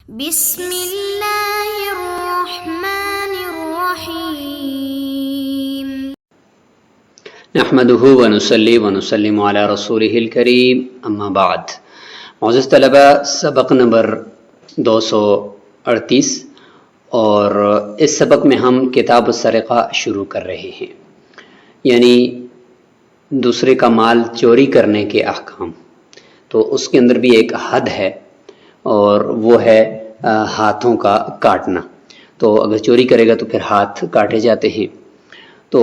بسم اللہ الرحمن الرحیم نحمده ونصلی ونسلم علی رسولہ الکریم اما بعد۔ معزز طلبہ، سبق نمبر 238 اور اس سبق میں ہم کتاب السرقہ شروع کر رہے ہیں، یعنی دوسرے کا مال چوری کرنے کے احکام۔ تو اس کے اندر بھی ایک حد ہے اور وہ ہے ہاتھوں کا کاٹنا۔ تو اگر چوری کرے گا تو پھر ہاتھ کاٹے جاتے ہیں، تو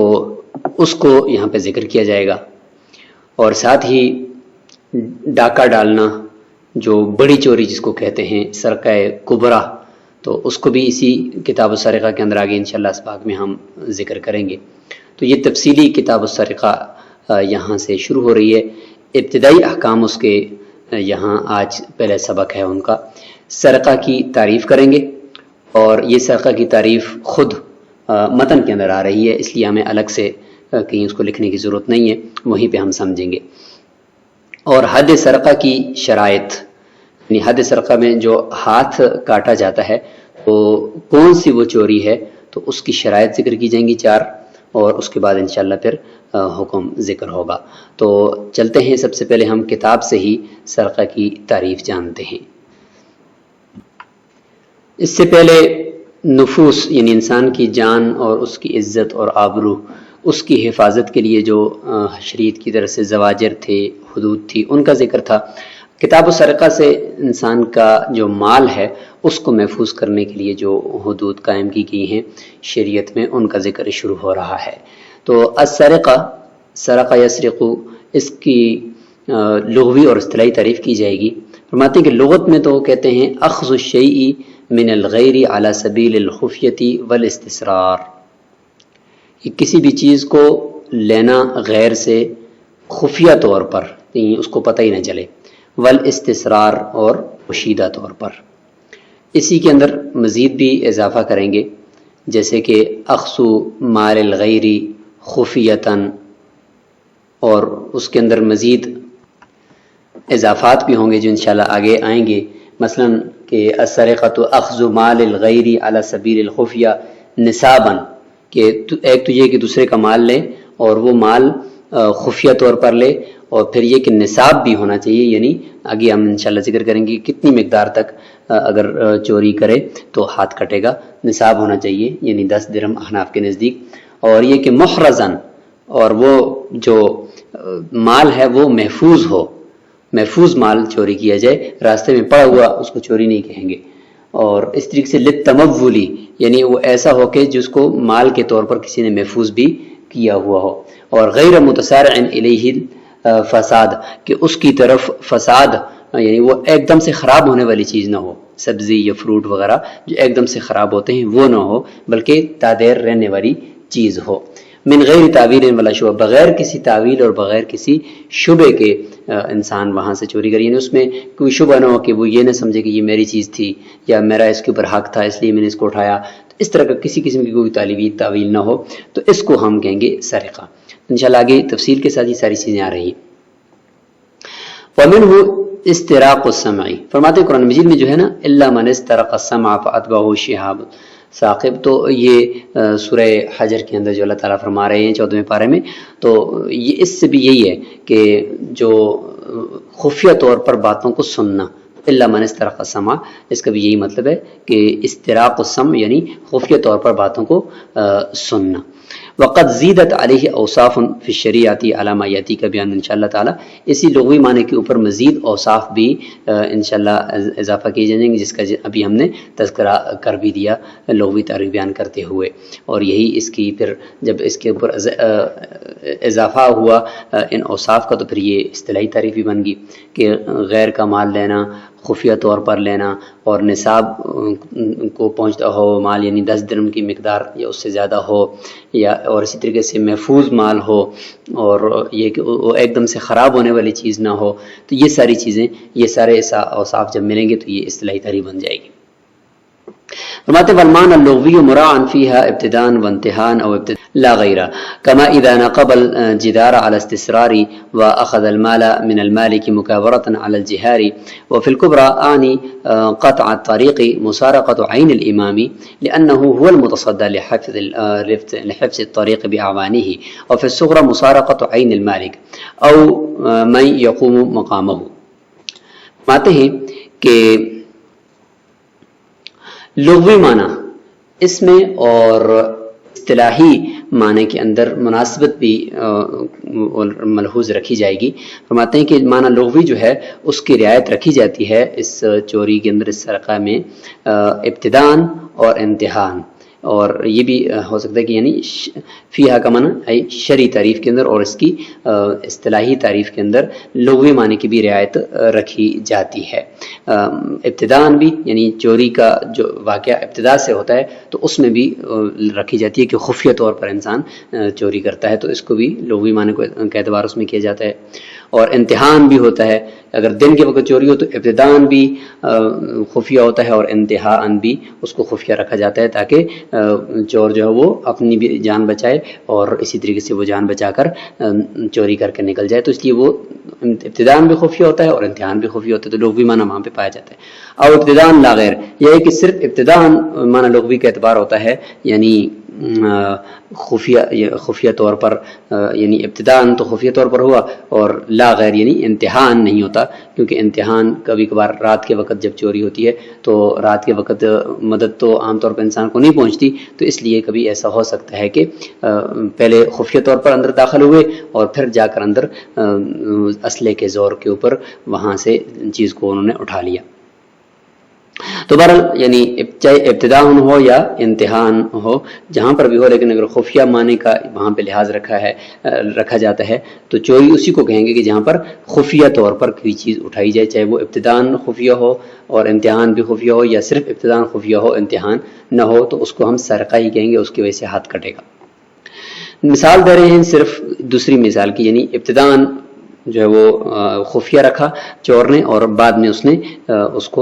اس کو یہاں پہ ذکر کیا جائے گا۔ اور ساتھ ہی ڈاکہ ڈالنا، جو بڑی چوری جس کو کہتے ہیں، سرقہ کبریٰ، تو اس کو بھی اسی کتاب السرقہ کے اندر آگے انشاءاللہ اس باب میں ہم ذکر کریں گے۔ تو یہ تفصیلی کتاب السرقہ یہاں سے شروع ہو رہی ہے۔ ابتدائی احکام اس کے یہاں آج پہلے سبق ہے ان کا۔ سرقہ کی تعریف کریں گے، اور یہ سرقہ کی تعریف خود متن کے اندر آ رہی ہے، اس لیے ہمیں الگ سے کہیں اس کو لکھنے کی ضرورت نہیں ہے، وہیں پہ ہم سمجھیں گے۔ اور حد سرقہ کی شرائط، یعنی حد سرقہ میں جو ہاتھ کاٹا جاتا ہے تو کون سی وہ چوری ہے، تو اس کی شرائط ذکر کی جائیں گی 4، اور اس کے بعد انشاءاللہ پھر حکم ذکر ہوگا۔ تو چلتے ہیں، سب سے پہلے ہم کتاب سے ہی سرقہ کی تعریف جانتے ہیں۔ اس سے پہلے نفوس، یعنی انسان کی جان اور اس کی عزت اور آبرو، اس کی حفاظت کے لیے جو شریعت کی طرف سے زواجر تھے، حدود تھی، ان کا ذکر تھا۔ کتاب السرقہ سے انسان کا جو مال ہے اس کو محفوظ کرنے کے لیے جو حدود قائم کی گئی ہیں شریعت میں، ان کا ذکر شروع ہو رہا ہے۔ تو السرقہ، سرقہ یسرق، اس کی لغوی اور اصطلاحی تعریف کی جائے گی۔ فرماتے ہیں کہ لغت میں تو وہ کہتے ہیں اخذ الشیء من الغیر علی سبیل الخفیۃ والاستسرار، کسی بھی چیز کو لینا غیر سے خفیہ طور پر، اس کو پتہ ہی نہ چلے، والاستسرار، اور پوشیدہ طور پر۔ اسی کے اندر مزید بھی اضافہ کریں گے، جیسے کہ اخذ مال الغیر خفیۃً، اور اس کے اندر مزید اضافات بھی ہوں گے جو انشاءاللہ آگے آئیں گے، مثلا کہ السرقۃ اخذ مال الغیر علی سبیل الخفیہ نصاباً، کہ ایک تو یہ کہ دوسرے کا مال لے اور وہ مال خفیہ طور پر لے، اور پھر یہ کہ نصاب بھی ہونا چاہیے، یعنی آگے ہم انشاءاللہ ذکر کریں گے کتنی مقدار تک اگر چوری کرے تو ہاتھ کٹے گا، نصاب ہونا چاہیے، یعنی 10 درہم احناف کے نزدیک۔ اور یہ کہ محرزاً، اور وہ جو مال ہے وہ محفوظ ہو، محفوظ مال چوری کیا جائے، راستے میں پڑا ہوا اس کو چوری نہیں کہیں گے۔ اور اس طریقے سے للتمولی، یعنی وہ ایسا ہو کہ جس کو مال کے طور پر کسی نے محفوظ بھی کیا ہوا ہو۔ اور غیر متسارع الیہ فساد، کہ اس کی طرف فساد، یعنی وہ ایک دم سے خراب ہونے والی چیز نہ ہو، سبزی یا فروٹ وغیرہ جو ایک دم سے خراب ہوتے ہیں وہ نہ ہو، بلکہ تادیر رہنے والی چیز ہو۔ من غیر تعویل ولا شبہ، بغیر کسی تعویل اور بغیر کسی شبہ کے انسان وہاں سے چوری کرے، یعنی اس میں کوئی شبہ نہ ہو کہ وہ یہ نہ سمجھے کہ یہ میری چیز تھی یا میرا اس کے اوپر حق تھا اس لیے میں نے اس کو اٹھایا، تو اس طرح کا کسی قسم کی کوئی تعویل نہ ہو، تو اس کو ہم کہیں گے سرقہ۔ انشاءاللہ آگے تفصیل کے ساتھ یہ ساری چیزیں آ رہی ہیں۔ وَمِنْهُ استراق السمع، فرماتے ہیں قرآن مجید میں جو ہے نا الا من استرق السمع فاتبعه شهاب ثاقب، تو یہ سورہ حجر کے اندر جو اللہ تعالیٰ فرما رہے ہیں 14ویں پارے میں، تو یہ اس سے بھی یہی ہے کہ جو خفیہ طور پر باتوں کو سننا، الا من استرق السمع، اس کا بھی یہی مطلب ہے کہ استراق السمع یعنی خفیہ طور پر باتوں کو سننا۔ وقد زیدت علیہ اوصاف فی الشریعۃ علی ما یاتی کا بیان انشاءاللہ تعالی، اسی لغوی معنی کے اوپر مزید اوصاف بھی انشاءاللہ اضافہ کیے جائیں گے، جس کا ابھی ہم نے تذکرہ کر بھی دیا لغوی تعریف بیان کرتے ہوئے۔ اور یہی اس کی پھر جب اس کے اوپر اضافہ ہوا ان اوصاف کا، تو پھر یہ اصطلاحی تعریف بھی بن گئی کہ غیر کا مال لینا، خفیہ طور پر لینا، اور نصاب کو پہنچتا ہو مال، یعنی 10 درہم کی مقدار یا اس سے زیادہ ہو، یا اور اسی طریقے سے محفوظ مال ہو، اور یہ کہ وہ ایک دم سے خراب ہونے والی چیز نہ ہو، تو یہ ساری چیزیں، یہ سارے اوصاف جب ملیں گے تو یہ اصطلاحی تعریف بن جائے گی۔ فرماتے والمعنى اللغوي مراعا فيها ابتداء وانتهاء او ابتداء لا غير، كما اذا نقب الجدار على استسرار واخذ المال من المالك مكابرة على الجهار. وفي الكبرى اعني قطع الطريق مسارقة عين الامام لانه هو المتصدى لحفظ الطريق باعوانه. وفي الصغرى مسارقة عين المالك او من يقوم مقامه. ماتے ہیں کہ لغوی معنی اس میں اور اصطلاحی معنی کے اندر مناسبت بھی ملحوظ رکھی جائے گی. فرماتے ہیں کہ معنی لغوی جو ہے اس کی رعایت رکھی جاتی ہے اس چوری کے اندر، اس سرقہ میں ابتداءً اور انتہاءً. اور یہ بھی ہو سکتا ہے کہ یعنی فیہا کا معنی شرعی تعریف کے اندر اور اس کی اصطلاحی تعریف کے اندر لغوی معنی کی بھی رعایت رکھی جاتی ہے. ابتداءً بھی یعنی چوری کا جو واقعہ ابتدا سے ہوتا ہے تو اس میں بھی رکھی جاتی ہے کہ خفیہ طور پر انسان چوری کرتا ہے، تو اس کو بھی لغوی معنی کا اعتبار اس میں کیا جاتا ہے. اور انتہاءً بھی ہوتا ہے، اگر دن کے وقت چوری ہو تو ابتداءً بھی خفیہ ہوتا ہے اور انتہاءً بھی اس کو خفیہ رکھا جاتا ہے تاکہ چور جو ہے وہ اپنی بھی جان بچائے اور اسی طریقے سے وہ جان بچا کر چوری کر کے نکل جائے. تو اس لیے وہ ابتداءً بھی خفیہ ہوتا ہے اور انتہاءً بھی خفیہ ہوتا ہے، تو لغوی معنی وہاں پہ پایا جاتا ہے. اور ابتداءً لا غیر، یہ ہے کہ صرف ابتداءً معنی لغوی کا اعتبار ہوتا ہے، یعنی خفیہ طور پر، یعنی ابتداءً تو خفیہ طور پر ہوا، اور لا غیر یعنی انتہاءً نہیں ہوتا، کیونکہ انتہاءً کبھی کبھار رات کے وقت جب چوری ہوتی ہے تو رات کے وقت مدد تو عام طور پر انسان کو نہیں پہنچتی، تو اس لیے کبھی ایسا ہو سکتا ہے کہ پہلے خفیہ طور پر اندر داخل ہوئے اور پھر جا کر اندر اسلحے کے زور کے اوپر وہاں سے چیز کو انہوں نے اٹھا لیا. تو بہرحال یعنی چاہے ابتداء ہو یا انتہاء ہو، جہاں پر بھی ہو، لیکن اگر خفیہ معنی کا وہاں پہ لحاظ رکھا جاتا ہے تو چوری اسی کو کہیں گے کہ جہاں پر خفیہ طور پر کوئی چیز اٹھائی جائے، چاہے وہ ابتداء خفیہ ہو اور انتہاء بھی خفیہ ہو، یا صرف ابتداء خفیہ ہو انتہاء نہ ہو، تو اس کو ہم سرقہ ہی کہیں گے، اس کی وجہ سے ہاتھ کٹے گا. مثال دے رہے ہیں صرف دوسری مثال کی، یعنی ابتداء جو ہے وہ خفیہ رکھا چور نے اور بعد میں اس نے اس کو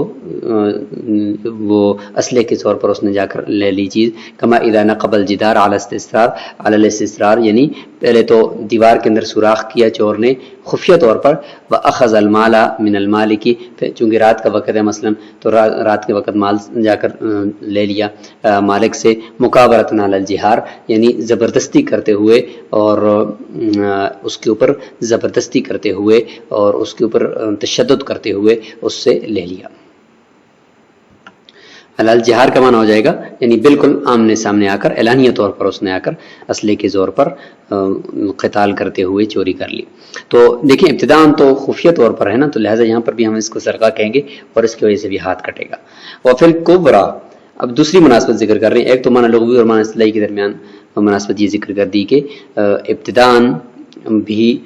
وہ اسلحے کے طور پر اس نے جا کر لے لی چیز. کما اذا نقب الجدار علی الاستسرار، یعنی پہلے تو دیوار کے اندر سوراخ کیا چور نے خفیہ طور پر، واخذ المال من المالک، چونکہ رات کا وقت ہے مثلا تو رات کے وقت مال جا کر لے لیا مالک سے، مکابرۃ علی الجہار یعنی زبردستی کرتے ہوئے اور اس کے اوپر زبردستی کرتے ہوئے اور اس کے اوپر تشدد کرتے ہوئے اس سے لے لیا. حلال جہار کا معنی ہو جائے گا یعنی بالکل آمنے سامنے آ کر اعلانیہ طور پر اس نے آ کر اسلحے کے زور پر قتال کرتے ہوئے چوری کر لی. تو دیکھیں ابتداء تو خفیہ طور پر ہے نا، تو لہٰذا یہاں پر بھی ہم اس کو سرقہ کہیں گے اور اس کی وجہ سے بھی ہاتھ کٹے گا. وفی الکبریٰ، اب دوسری مناسبت ذکر کر رہے ہیں. ایک تو معنی لغوی اور معنی اصطلاحی کے درمیان مناسبت یہ ذکر کر دی کہ ابتداء بھی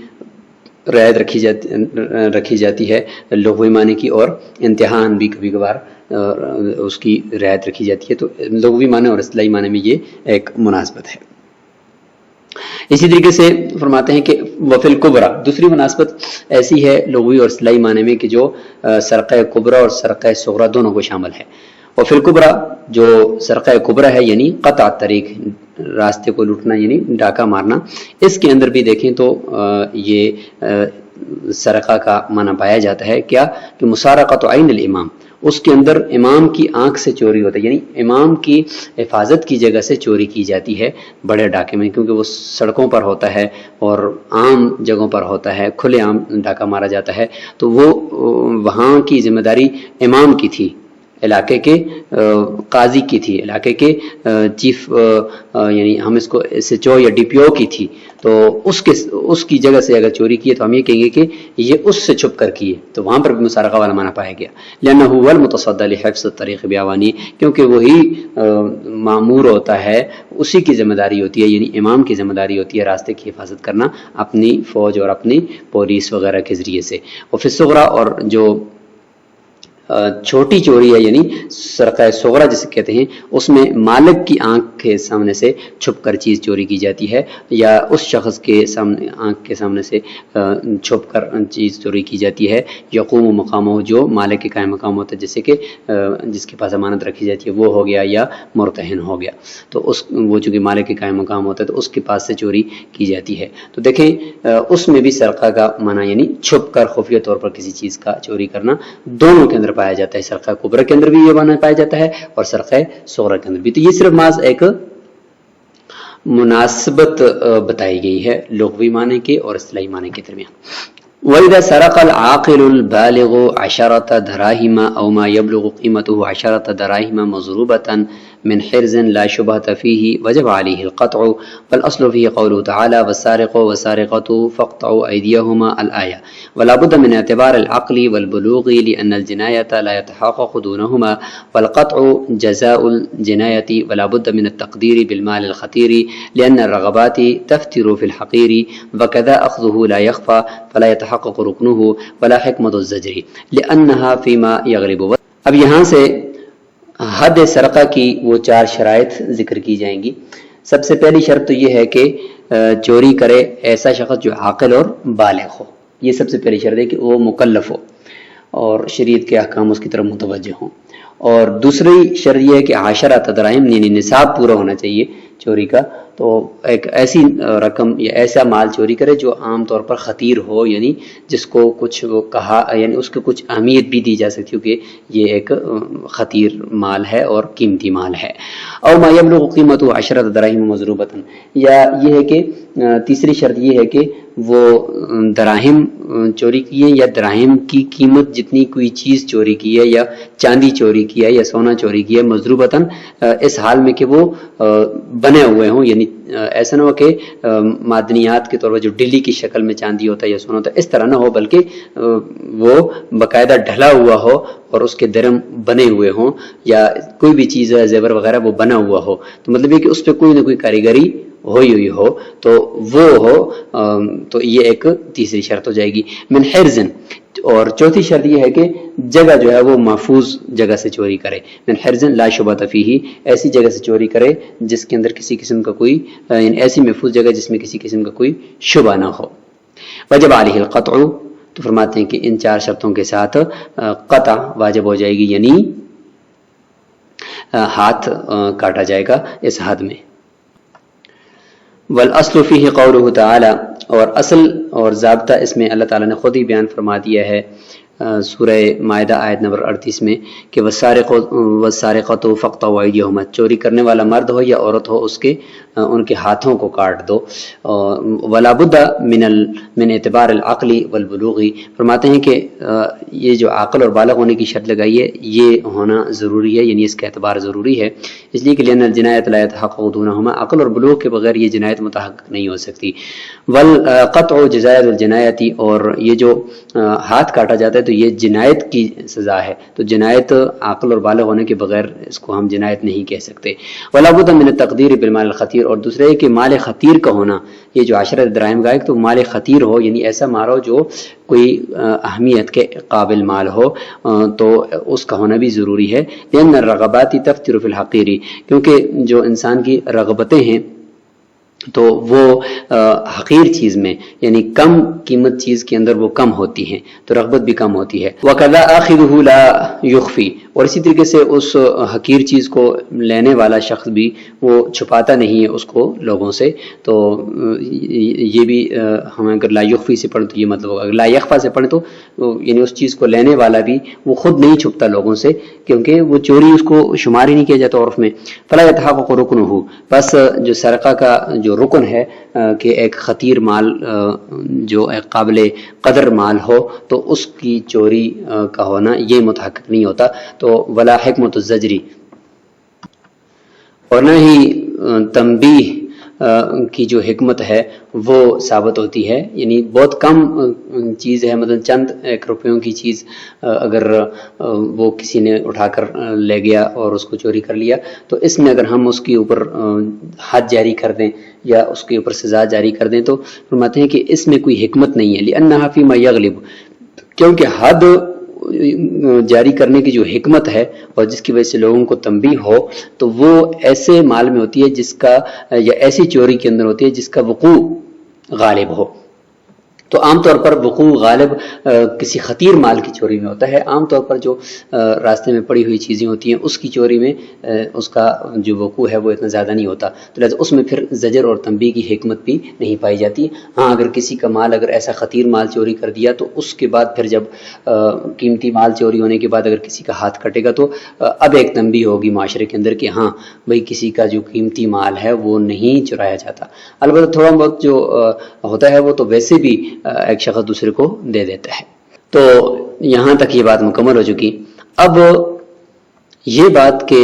رعایت رکھی جاتی ہے لغوی معنی کی، اور انتہاء بھی کبھی کبھار اس کی رعایت رکھی جاتی ہے. تو لغوی معنی اور اصطلاحی معنی میں یہ ایک مناسبت ہے. اسی طریقے سے فرماتے ہیں کہ وفی الکبریٰ، دوسری مناسبت ایسی ہے لغوی اور اصطلاحی معنی میں کہ جو سرقہ کبریٰ اور سرقہ صغریٰ دونوں کو شامل ہے. وفی الکبریٰ جو سرقہ کبریٰ ہے یعنی قطع طریق، راستے کو لوٹنا یعنی ڈاکہ مارنا، اس کے اندر بھی دیکھیں تو یہ سرقہ کا معنی پایا جاتا ہے. کیا کہ مسارقۃ عین الامام، اس کے اندر امام کی آنکھ سے چوری ہوتا ہے، یعنی امام کی حفاظت کی جگہ سے چوری کی جاتی ہے بڑے ڈاکے میں، کیونکہ وہ سڑکوں پر ہوتا ہے اور عام جگہوں پر ہوتا ہے، کھلے عام ڈاکہ مارا جاتا ہے. تو وہ وہاں کی ذمہ داری امام کی تھی، علاقے کے قاضی کی تھی، علاقے کے چیف یعنی ہم اس کو SHO یا DPO کی تھی. تو اس کی جگہ سے اگر چوری کی ہے تو ہم یہ کہیں گے کہ یہ اس سے چھپ کر کی ہے، تو وہاں پر بھی مسارقہ والا معنی پایا گیا. لأنه هو المتصدى لحفظ الطريق بأعوانه، کیونکہ وہی مامور ہوتا ہے، اسی کی ذمہ داری ہوتی ہے، یعنی امام کی ذمہ داری ہوتی ہے راستے کی حفاظت کرنا اپنی فوج اور اپنی پولیس وغیرہ کے ذریعے سے. وفی الصغریٰ، اور جو چھوٹی چوری ہے یعنی سرقہ صغرا جسے کہتے ہیں، اس میں مالک کی آنکھ کے سامنے سے چھپ کر چیز چوری کی جاتی ہے، یا اس شخص کے سامنے آنکھ کے سامنے سے چھپ کر چیز چوری کی جاتی ہے، یقوم مقامہ جو مالک کے قائم مقام ہوتا ہے، جیسے کہ جس کے پاس امانت رکھی جاتی ہے وہ ہو گیا یا مرتہن ہو گیا، تو وہ چونکہ مالک کے قائم مقام ہوتا ہے تو اس کے پاس سے چوری کی جاتی ہے۔ تو دیکھیں اس میں بھی سرقہ کا معنی یعنی چھپ کر خفیہ طور پر کسی چیز کا چوری کرنا دونوں کے اندر پایا جاتا ہے، سرقہ کبریٰ کے اندر بھی یہ معنی پایا جاتا ہے اور سرقہ صغریٰ کے اندر بھی۔ تو یہ صرف محض ایک مناسبت بتائی گئی ہے لغوی معنی کے اور اصطلاحی معنی کے درمیان۔ وَإِذَا سَرَقَ الْعَاقِلُ الْبَالِغُ عَشَرَةَ دَرَاهِمَ أَوْ مَا يَبْلُغُ قِيمَتُهُ عَشَرَةَ دَرَاهِمَ مَضْرُوبَةً من حرز لا شبهة فيه وجب عليه القطع، والأصل فيه قوله تعالى والسارق والسارقة فاقطعوا أيديهما الآية، ولا بد من اعتبار العقل والبلوغ لأن الجناية لا يتحقق دونهما، والقطع جزاء الجناية، ولا بد من التقدير بالمال الخطير لأن الرغبات تفتر في الحقير، وكذا أخذه لا يخفى فلا يتحقق ركنه، ولا حكمة الزجر لأنها فيما يغلب۔ اب یہاں سے حد سرقہ کی وہ 4 شرائط ذکر کی جائیں گی۔ سب سے پہلی شرط تو یہ ہے کہ چوری کرے ایسا شخص جو عاقل اور بالغ ہو، یہ سب سے پہلی شرط ہے کہ وہ مکلف ہو اور شریعت کے احکام اس کی طرف متوجہ ہوں۔ اور دوسری شرط یہ ہے کہ 10 دراہم یعنی نصاب پورا ہونا چاہیے چوری کا، تو ایک ایسی رقم یا ایسا مال چوری کرے جو عام طور پر خطیر ہو، یعنی جس کو کچھ کہا یعنی اس کو کچھ اہمیت بھی دی جا سکتی ہو کہ یہ ایک خطیر مال ہے اور قیمتی مال ہے۔ اور ما یبلغ قیمتہ 10 دراہم مضروبۃ، یا یہ ہے کہ تیسری شرط یہ ہے کہ وہ دراہم چوری کی ہے یا دراہم کی قیمت جتنی کوئی چیز چوری کی ہے یا چاندی چوری کی ہے یا سونا چوری کی ہے مضروبتاً، اس حال میں کہ وہ بنے ہوئے ہوں، یعنی ایسا نہ ہو کہ معدنیات کے طور پر جو ڈلی کی شکل میں چاندی ہوتا ہے یا سونا ہوتا ہے اس طرح نہ ہو، بلکہ وہ باقاعدہ ڈھلا ہوا ہو اور اس کے درم بنے ہوئے ہوں، یا کوئی بھی چیز ہے زیور وغیرہ وہ بنا ہوا ہو، تو مطلب یہ کہ اس پہ کوئی نہ کوئی کاریگری ہوئی ہو تو وہ ہو، تو یہ ایک تیسری شرط ہو جائے گی۔ من حرزن، اور چوتھی شرط یہ ہے کہ جگہ جو ہے وہ محفوظ جگہ سے چوری کرے، من حرزن لا شبہۃ فیہ، ایسی جگہ سے چوری کرے جس کے اندر کسی قسم کا کوئی یعنی ایسی محفوظ جگہ جس میں کسی قسم کا کوئی شبہ نہ ہو۔ وجب علیہ القطع، تو فرماتے ہیں کہ ان 4 شرطوں کے ساتھ قطع واجب ہو جائے گی، یعنی ہاتھ کاٹا جائے گا اس حد میں۔ والاصل فیہ قولہ تعالی، اور اصل اور ضابطہ اس میں اللہ تعالیٰ نے خود ہی بیان فرما دیا ہے سورہ مائدہ آیت نمبر 38 میں کہ والسارقۃ فاقطعوا ایدیہما، چوری کرنے والا مرد ہو یا عورت ہو ان کے ہاتھوں کو کاٹ دو۔ ولا بد من اعتبار العقل والبلوغ، فرماتے ہیں کہ یہ جو عاقل اور بالغ ہونے کی شرط لگائی ہے یہ ہونا ضروری ہے، یعنی اس کا اعتبار ضروری ہے، اس لیے کہ لأن الجنایۃ لا يتحقق دونہما، عقل اور بلوغ کے بغیر یہ جنایت متحقق نہیں ہو سکتی۔ والقطع جزاء الجنایۃ، اور یہ جو ہاتھ کاٹا جاتا ہے تو یہ جنایت کی سزا ہے، تو جنایت عاقل اور بالغ ہونے کے بغیر اس کو ہم جنایت نہیں کہہ سکتے۔ ولا بد من التقدیر بالمال الخطیر، اور دوسرے ہے کہ مال خطیر کا ہونا، یہ جو 10 دراہم کا ہے تو مال خطیر ہو، یعنی ایسا مال ہو جو کوئی اہمیت کے قابل مال ہو، تو اس کا ہونا بھی ضروری ہے۔ لأن الرغبات تفتر فی الحقیر، کیونکہ جو انسان کی رغبتیں ہیں تو وہ حقیر چیز میں یعنی کم قیمت چیز کے اندر وہ کم ہوتی ہیں، تو رغبت بھی کم ہوتی ہے۔ وَكَذَا آخِذُهُ لَا يُخْفِي، اور اسی طریقے سے اس حقیر چیز کو لینے والا شخص بھی وہ چھپاتا نہیں ہے اس کو لوگوں سے، تو یہ بھی ہم اگر لا یخفی سے پڑھیں تو یہ مطلب ہوگا، اگر لا یخفا سے پڑھیں تو یعنی اس چیز کو لینے والا بھی وہ خود نہیں چھپتا لوگوں سے، کیونکہ وہ چوری اس کو شمار ہی نہیں کیا جاتا عرف میں۔ فلا يتحقق رکنہ، بس جو سرقہ کا جو رکن ہے کہ ایک خطیر مال جو ایک قابل قدر مال ہو تو اس کی چوری کا ہونا یہ متحقق نہیں ہوتا، تو ولا حکمت الزجری، اور نہ ہی تنبیہ کی جو حکمت ہے وہ ثابت ہوتی ہے، یعنی بہت کم چیز ہے، مثلا چند 1 روپیوں کی چیز اگر وہ کسی نے اٹھا کر لے گیا اور اس کو چوری کر لیا، تو اس میں اگر ہم اس کے اوپر حد جاری کر دیں یا اس کے اوپر سزا جاری کر دیں تو فرماتے ہیں کہ اس میں کوئی حکمت نہیں ہے، لأنها فيما يغلب، کیونکہ حد جاری کرنے کی جو حکمت ہے اور جس کی وجہ سے لوگوں کو تنبیہ ہو، تو وہ ایسے مال میں ہوتی ہے جس کا، یا ایسی چوری کے اندر ہوتی ہے جس کا وقوع غالب ہو۔ تو عام طور پر وقوع غالب کسی خطیر مال کی چوری میں ہوتا ہے۔ عام طور پر جو راستے میں پڑی ہوئی چیزیں ہوتی ہیں اس کی چوری میں اس کا جو وقوع ہے وہ اتنا زیادہ نہیں ہوتا، تو لہٰذا اس میں پھر زجر اور تنبیہ کی حکمت بھی نہیں پائی جاتی۔ ہاں اگر کسی کا مال اگر ایسا خطیر مال چوری کر دیا تو اس کے بعد پھر جب قیمتی مال چوری ہونے کے بعد اگر کسی کا ہاتھ کٹے گا تو اب ایک تنبیہ ہوگی معاشرے کے اندر کہ ہاں بھئی کسی کا جو قیمتی مال ہے وہ نہیں چرایا جاتا۔ البتہ تھوڑا بہت جو ہوتا ہے وہ تو ویسے بھی ایک شخص دوسرے کو دے دیتا ہے۔ تو یہاں تک یہ بات مکمل ہو چکی۔ اب یہ بات کہ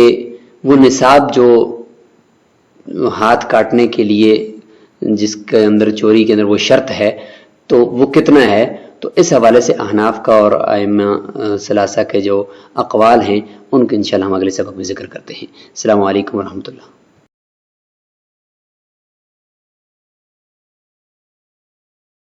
وہ نصاب جو ہاتھ کاٹنے کے لیے جس کے اندر چوری کے اندر وہ شرط ہے تو وہ کتنا ہے، تو اس حوالے سے احناف کا اور ائمہ ثلاثہ کے جو اقوال ہیں ان کو انشاءاللہ ہم اگلے سبق میں ذکر کرتے ہیں۔ السلام علیکم ورحمۃ اللہ۔